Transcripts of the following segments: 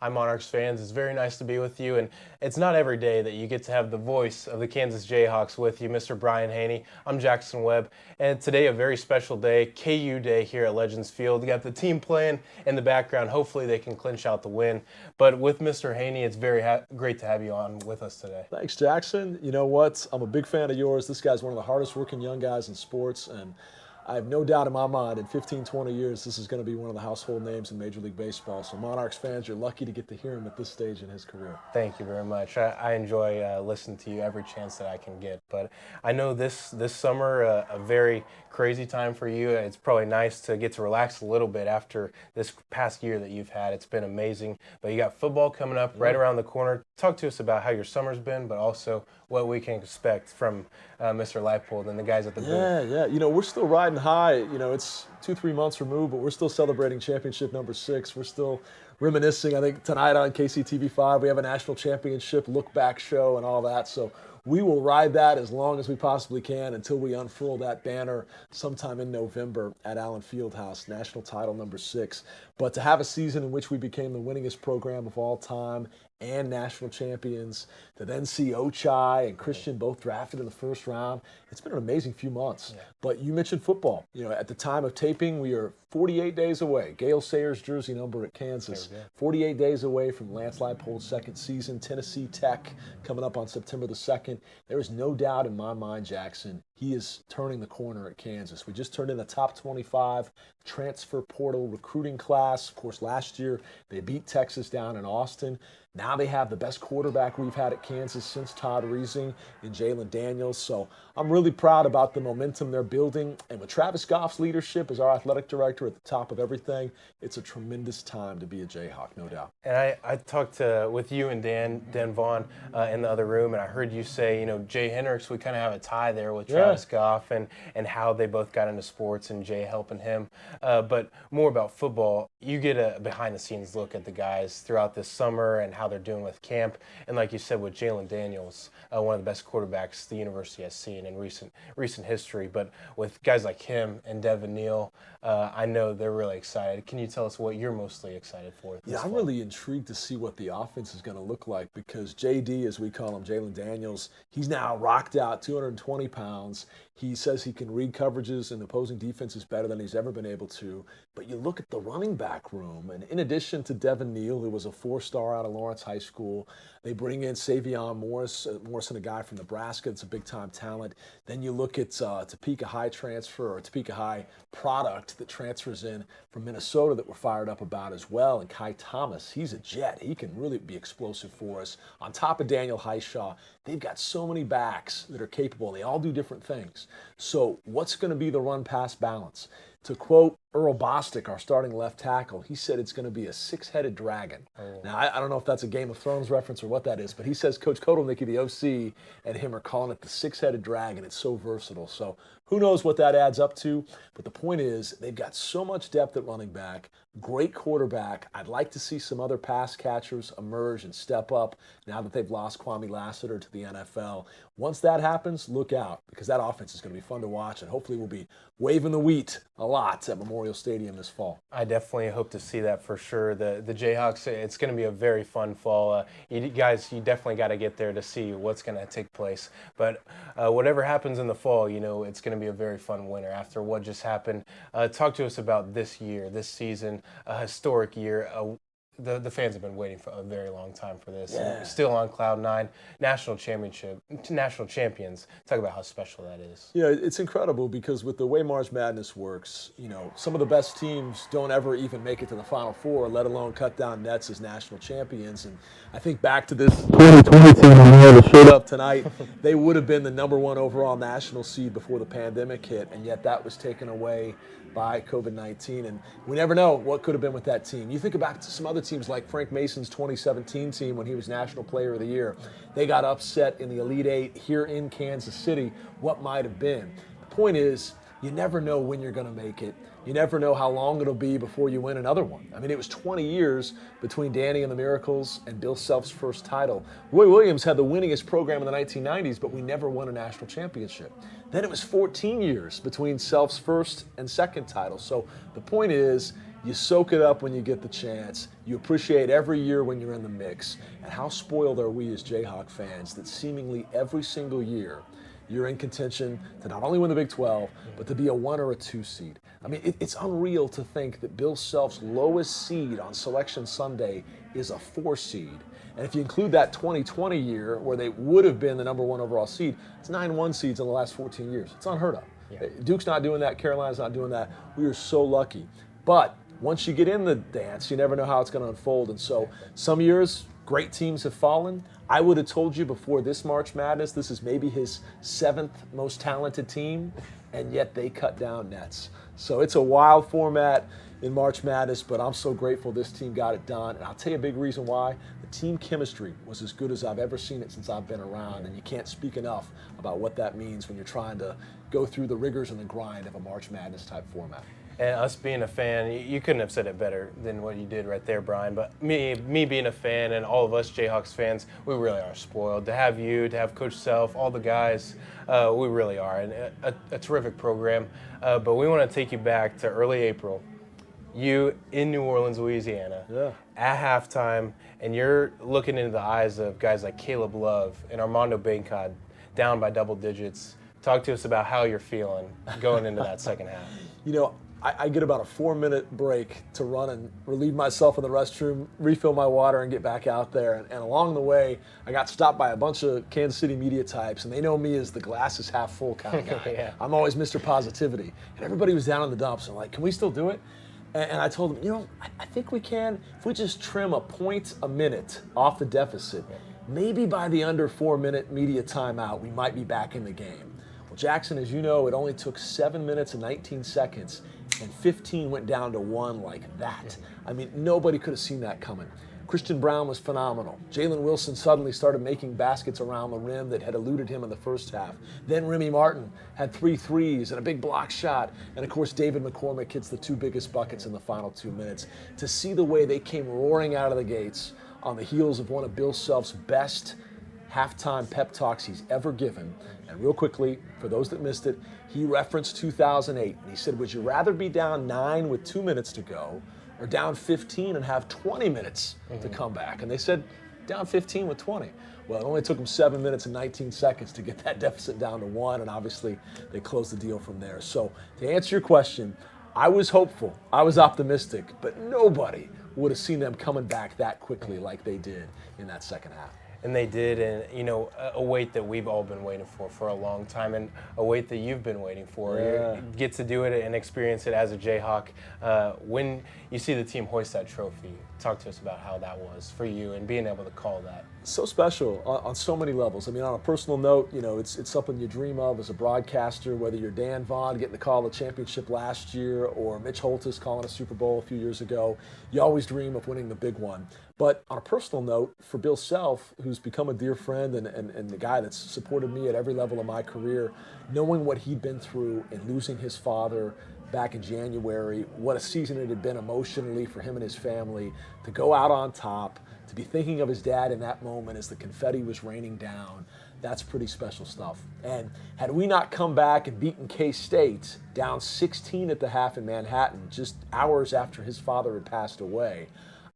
Hi, Monarchs fans. It's very nice to be with you, and it's not every day that you get to have the voice of the Kansas Jayhawks with you, Mr. Brian Hanni. I'm Jaxson Webb, and today a very special day, KU Day here at Legends Field. You got the team playing in the background. Hopefully they can clinch out the win. But with Mr. Hanni, it's very great to have you on with us today. Thanks, Jackson. You know what? I'm a big fan of yours. This guy's one of the hardest working young guys in sports, and I have no doubt in my mind in 15, 20 years, this is going to be one of the household names in Major League Baseball. So Monarchs fans, you're lucky to get to hear him at this stage in his career. Thank you very much. I enjoy listening to you every chance that I can get. But I know this summer, a very crazy time for you. It's probably nice to get to relax a little bit after this past year that you've had. It's been amazing. But you got football coming up right around the corner. Talk to us about how your summer's been, but also what we can expect from Mr. Leipold and the guys at the booth. Yeah. You know, we're still riding high. You know, it's 2-3 months removed, but we're still celebrating championship number 6. We're still reminiscing. I think tonight on KCTV5, we have a national championship look-back show and all that. So we will ride that as long as we possibly can until we unfurl that banner sometime in November at Allen Fieldhouse, national title number 6. But to have a season in which we became the winningest program of all time and national champions, to then see Ochai and Christian both drafted in the first round, it's been an amazing few months. Yeah. But you mentioned football. You know, at the time of taping, we are 48 days away. Gale Sayers' jersey number at Kansas. 48 days away from Lance Leipold's second season. Tennessee Tech coming up on September the 2nd. There is no doubt in my mind, Jackson, he is turning the corner at Kansas. We just turned in the top 25 transfer portal recruiting class. Of course, last year they beat Texas down in Austin. Now they have the best quarterback we've had at Kansas since Todd Reesing and Jalen Daniels. So I'm really proud about the momentum they're building. And with Travis Goff's leadership as our athletic director at the top of everything, it's a tremendous time to be a Jayhawk, no doubt. And I talked with you and Dan Vaughn in the other room, and I heard you say, you know, Jay Hendricks, we kind of have a tie there with Travis Goff and how they both got into sports and Jay helping him. But more about football, you get a behind-the-scenes look at the guys throughout this summer and how they're doing with camp. And like you said, with Jalen Daniels, one of the best quarterbacks the university has seen in recent history. But with guys like him and Devin Neal, I know they're really excited. Can you tell us what you're mostly excited for? Yeah, I'm really intrigued to see what the offense is going to look like because JD, as we call him, Jalen Daniels, he's now rocked out 220 pounds. He says he can read coverages and opposing defenses better than he's ever been able to. But you look at the running back room, and in addition to Devin Neal, who was a 4-star out of Lawrence High School, they bring in Savion Morrison, a guy from Nebraska. It's a big-time talent. Then you look at Topeka High transfer or Topeka High product that transfers in from Minnesota that we're fired up about as well. And Kai Thomas, he's a jet. He can really be explosive for us. On top of Daniel Highshaw, they've got so many backs that are capable. They all do different things. So what's going to be the run-pass balance? To quote Earl Bostic, our starting left tackle, he said it's going to be a 6-headed dragon. Now, I don't know if that's a Game of Thrones reference or what that is, but he says Coach Kotelnicki, the OC, and him are calling it the 6-headed dragon. It's so versatile. So who knows what that adds up to? But the point is they've got so much depth at running back, great quarterback. I'd like to see some other pass catchers emerge and step up now that they've lost Kwame Lassiter to the NFL. Once that happens, look out because that offense is going to be fun to watch, and hopefully we'll be waving the wheat a lot at Memorial Stadium this fall. I definitely hope to see that for sure. The Jayhawks, it's going to be a very fun fall. You guys, you definitely got to get there to see what's going to take place. But whatever happens in the fall, you know, it's going to be a very fun winter after what just happened. Talk to us about this year, this season, a historic year. The fans have been waiting for a very long time for this. Yeah. Still on cloud 9, national champions. Talk about how special that is. Yeah, it's incredible because with the way March Madness works, you know, some of the best teams don't ever even make it to the Final Four, let alone cut down nets as national champions. And I think back to this 2020 team that showed up tonight, they would have been the #1 overall national seed before the pandemic hit, and yet that was taken away by COVID-19, and we never know what could have been with that team. You think about some other teams like Frank Mason's 2017 team when he was National Player of the Year. They got upset in the Elite Eight here in Kansas City. What might have been? The point is, you never know when you're going to make it. You never know how long it'll be before you win another one. I mean, it was 20 years between Danny and the Miracles and Bill Self's first title. Roy Williams had the winningest program in the 1990s, but we never won a national championship. Then it was 14 years between Self's first and second title. So the point is, You soak it up when you get the chance. You appreciate every year when you're in the mix. And how spoiled are we as Jayhawk fans that seemingly every single year you're in contention to not only win the Big 12, but to be a 1 or a 2 seed. I mean, it's unreal to think that Bill Self's lowest seed on Selection Sunday is a 4 seed. And if you include that 2020 year where they would have been the number 1 overall seed, it's 9-1 seeds in the last 14 years. It's unheard of. Yeah. Duke's not doing that. Carolina's not doing that. We are so lucky. But once you get in the dance, you never know how it's going to unfold. And so some years, great teams have fallen. I would have told you before this March Madness, this is maybe his 7th most talented team, and yet they cut down nets. So it's a wild format in March Madness, but I'm so grateful this team got it done. And I'll tell you a big reason why. The team chemistry was as good as I've ever seen it since I've been around, and you can't speak enough about what that means when you're trying to go through the rigors and the grind of a March Madness type format. And us being a fan, you couldn't have said it better than what you did right there, Brian. But me being a fan and all of us Jayhawks fans, we really are spoiled. To have you, to have Coach Self, all the guys, we really are. And a terrific program. But we want to take you back to early April. You in New Orleans, Louisiana, at halftime, and you're looking into the eyes of guys like Caleb Love and Armando Bacot down by double digits. Talk to us about how you're feeling going into that second half. You know, I get about a 4-minute break to run and relieve myself in the restroom, refill my water, and get back out there. And along the way, I got stopped by a bunch of Kansas City media types, and they know me as the glass is half full kind of guy. Yeah. I'm always Mr. Positivity. And everybody was down in the dumps. And like, can we still do it? And I told them, you know, I think we can. If we just trim a point a minute off the deficit, maybe by the under 4-minute media timeout, we might be back in the game. Well, Jackson, as you know, it only took 7 minutes and 19 seconds, and 15 went down to 1 like that. I mean, nobody could have seen that coming. Christian Brown was phenomenal. Jalen Wilson suddenly started making baskets around the rim that had eluded him in the first half. Then Remy Martin had 3 threes and a big block shot. And of course, David McCormick hits the 2 biggest buckets in the final 2 minutes. To see the way they came roaring out of the gates on the heels of one of Bill Self's best halftime pep talks he's ever given. And real quickly, for those that missed it, he referenced 2008. And he said, would you rather be down 9 with 2 minutes to go or down 15 and have 20 minutes to come back? And they said, down 15 with 20. Well, it only took them 7 minutes and 19 seconds to get that deficit down to 1, and obviously they closed the deal from there. So to answer your question, I was hopeful, I was optimistic, but nobody would have seen them coming back that quickly like they did in that second half. And they did, and you know, a weight that we've all been waiting for a long time, and a weight that you've been waiting for. Yeah. You get to do it and experience it as a Jayhawk. When you see the team hoist that trophy, talk to us about how that was for you and being able to call that. So special on so many levels. I mean, on a personal note, you know, it's something you dream of as a broadcaster, whether you're Dan Vaughn getting the call of the championship last year or Mitch Holthus calling a Super Bowl a few years ago. You always dream of winning the big one. But on a personal note, for Bill Self, who's become a dear friend and the guy that's supported me at every level of my career, knowing what he'd been through and losing his father back in January, what a season it had been emotionally for him and his family, to go out on top, to be thinking of his dad in that moment as the confetti was raining down, that's pretty special stuff. And had we not come back and beaten K-State down 16 at the half in Manhattan, just hours after his father had passed away,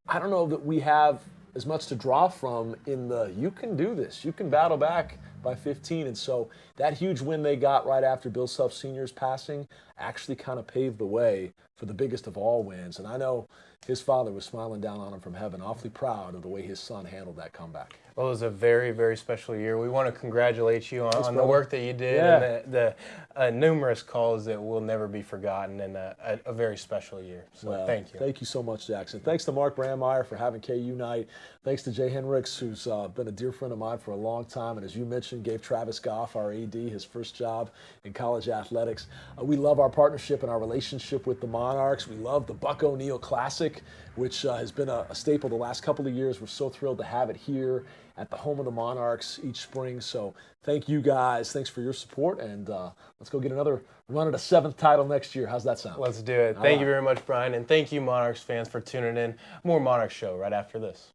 I don't know that we have as much to draw from in the, you can do this, you can battle back by 15. And so that huge win they got right after Bill Self Sr.'s passing actually kind of paved the way for the biggest of all wins. And I know his father was smiling down on him from heaven, awfully proud of the way his son handled that comeback. Well, it was a very, very special year. We want to congratulate you on the work that you did and the numerous calls that will never be forgotten, and a very special year. So thank you. Thank you so much, Jackson. Thanks to Mark Brandmeier for having KU Night. Thanks to Jay Henricks, who's been a dear friend of mine for a long time, and as you mentioned, gave Travis Goff, our AD, his first job in college athletics. We love our partnership and our relationship with the Monarchs. We love the Buck O'Neil Classic, which has been a staple the last couple of years. We're so thrilled to have it here at the home of the Monarchs each spring. So thank you guys. Thanks for your support, and let's go get another run at a 7th title next year. How's that sound? Let's do it. Thank you very much, Brian, and thank you, Monarchs fans, for tuning in. More Monarchs Show right after this.